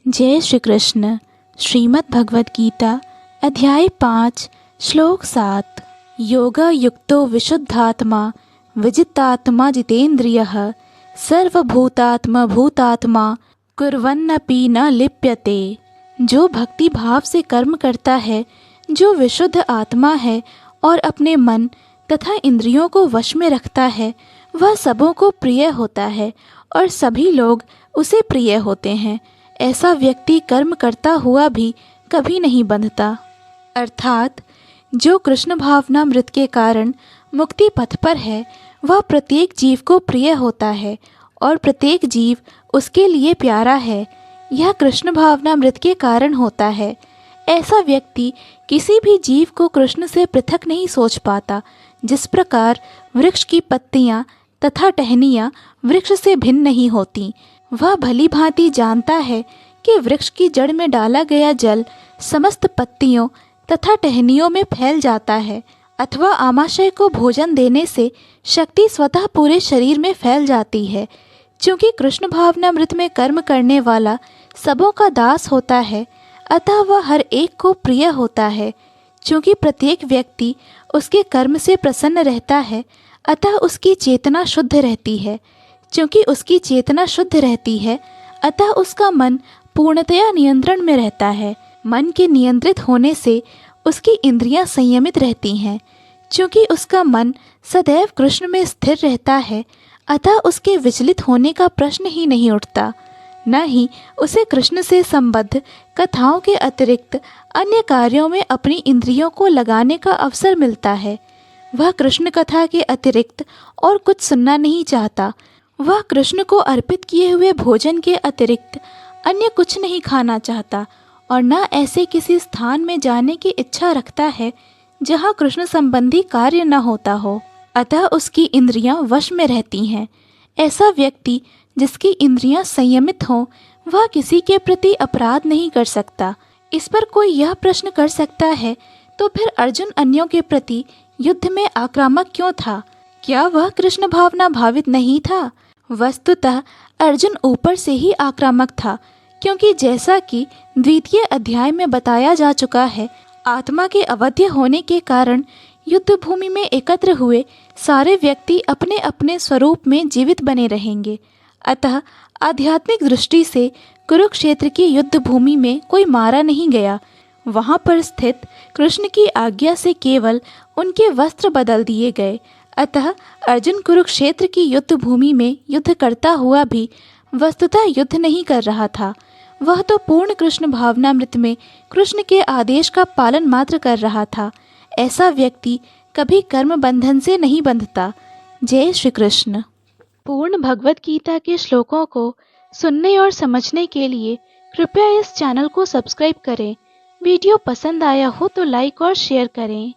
जय श्री कृष्ण। श्रीमद् भगवद गीता अध्याय 5 श्लोक 7। योग युक्तो विशुद्धात्मा विजितात्मा जितेन्द्रियः सर्वभूतात्मा भूतात्मा कुर्वन्नपि न लिप्यते। जो भक्ति भाव से कर्म करता है, जो विशुद्ध आत्मा है और अपने मन तथा इंद्रियों को वश में रखता है, वह सबों को प्रिय होता है और सभी लोग उसे प्रिय होते हैं। ऐसा व्यक्ति कर्म करता हुआ भी कभी नहीं बंधता। अर्थात जो कृष्ण भावनामृत के कारण मुक्ति पथ पर है, वह प्रत्येक जीव को प्रिय होता है और प्रत्येक जीव उसके लिए प्यारा है। यह कृष्ण भावनामृत के कारण होता है। ऐसा व्यक्ति किसी भी जीव को कृष्ण से पृथक नहीं सोच पाता। जिस प्रकार वृक्ष की पत्तियां तथा टहनियाँ वृक्ष से भिन्न नहीं होती, वह भली भांति जानता है कि वृक्ष की जड़ में डाला गया जल समस्त पत्तियों तथा टहनियों में फैल जाता है, अथवा आमाशय को भोजन देने से शक्ति स्वतः पूरे शरीर में फैल जाती है। क्योंकि कृष्ण भावनामृत में कर्म करने वाला सबों का दास होता है, अतः वह हर एक को प्रिय होता है। क्योंकि प्रत्येक व्यक्ति उसके कर्म से प्रसन्न रहता है, अतः उसकी चेतना शुद्ध रहती है। क्योंकि उसकी चेतना शुद्ध रहती है, अतः उसका मन पूर्णतया नियंत्रण में रहता है। मन के नियंत्रित होने से उसकी इंद्रियां संयमित रहती हैं। क्योंकि उसका मन सदैव कृष्ण में स्थिर रहता है, अतः उसके विचलित होने का प्रश्न ही नहीं उठता। न ही उसे कृष्ण से संबद्ध कथाओं के अतिरिक्त अन्य कार्यों में अपनी इंद्रियों को लगाने का अवसर मिलता है। वह कृष्ण कथा के अतिरिक्त और कुछ सुनना नहीं चाहता। वह कृष्ण को अर्पित किए हुए भोजन के अतिरिक्त अन्य कुछ नहीं खाना चाहता और न ऐसे किसी स्थान में जाने की इच्छा रखता है जहाँ कृष्ण संबंधी कार्य न होता हो। अतः उसकी इंद्रियां वश में रहती हैं। ऐसा व्यक्ति जिसकी इंद्रियां संयमित हों, वह किसी के प्रति अपराध नहीं कर सकता। इस पर कोई यह प्रश्न कर सकता है, तो फिर अर्जुन अन्यों के प्रति युद्ध में आक्रामक क्यों था? क्या वह कृष्ण भावना भावित नहीं था? वस्तुतः अर्जुन ऊपर से ही आक्रामक था, क्योंकि जैसा कि द्वितीय अध्याय में बताया जा चुका है, आत्मा के अवध्य होने के कारण युद्ध भूमि में एकत्र हुए सारे व्यक्ति अपने अपने स्वरूप में जीवित बने रहेंगे। अतः आध्यात्मिक दृष्टि से कुरुक्षेत्र की युद्ध भूमि में कोई मारा नहीं गया। वहाँ पर स्थित कृष्ण की आज्ञा से केवल उनके वस्त्र बदल दिए गए। अतः अर्जुन कुरुक्षेत्र की युद्ध भूमि में युद्ध करता हुआ भी वस्तुतः युद्ध नहीं कर रहा था। वह तो पूर्ण कृष्ण भावनामृत में कृष्ण के आदेश का पालन मात्र कर रहा था। ऐसा व्यक्ति कभी कर्म बंधन से नहीं बंधता। जय श्री कृष्ण। पूर्ण भगवद गीता के श्लोकों को सुनने और समझने के लिए कृपया इस चैनल को सब्सक्राइब करें। वीडियो पसंद आया हो तो लाइक और शेयर करें।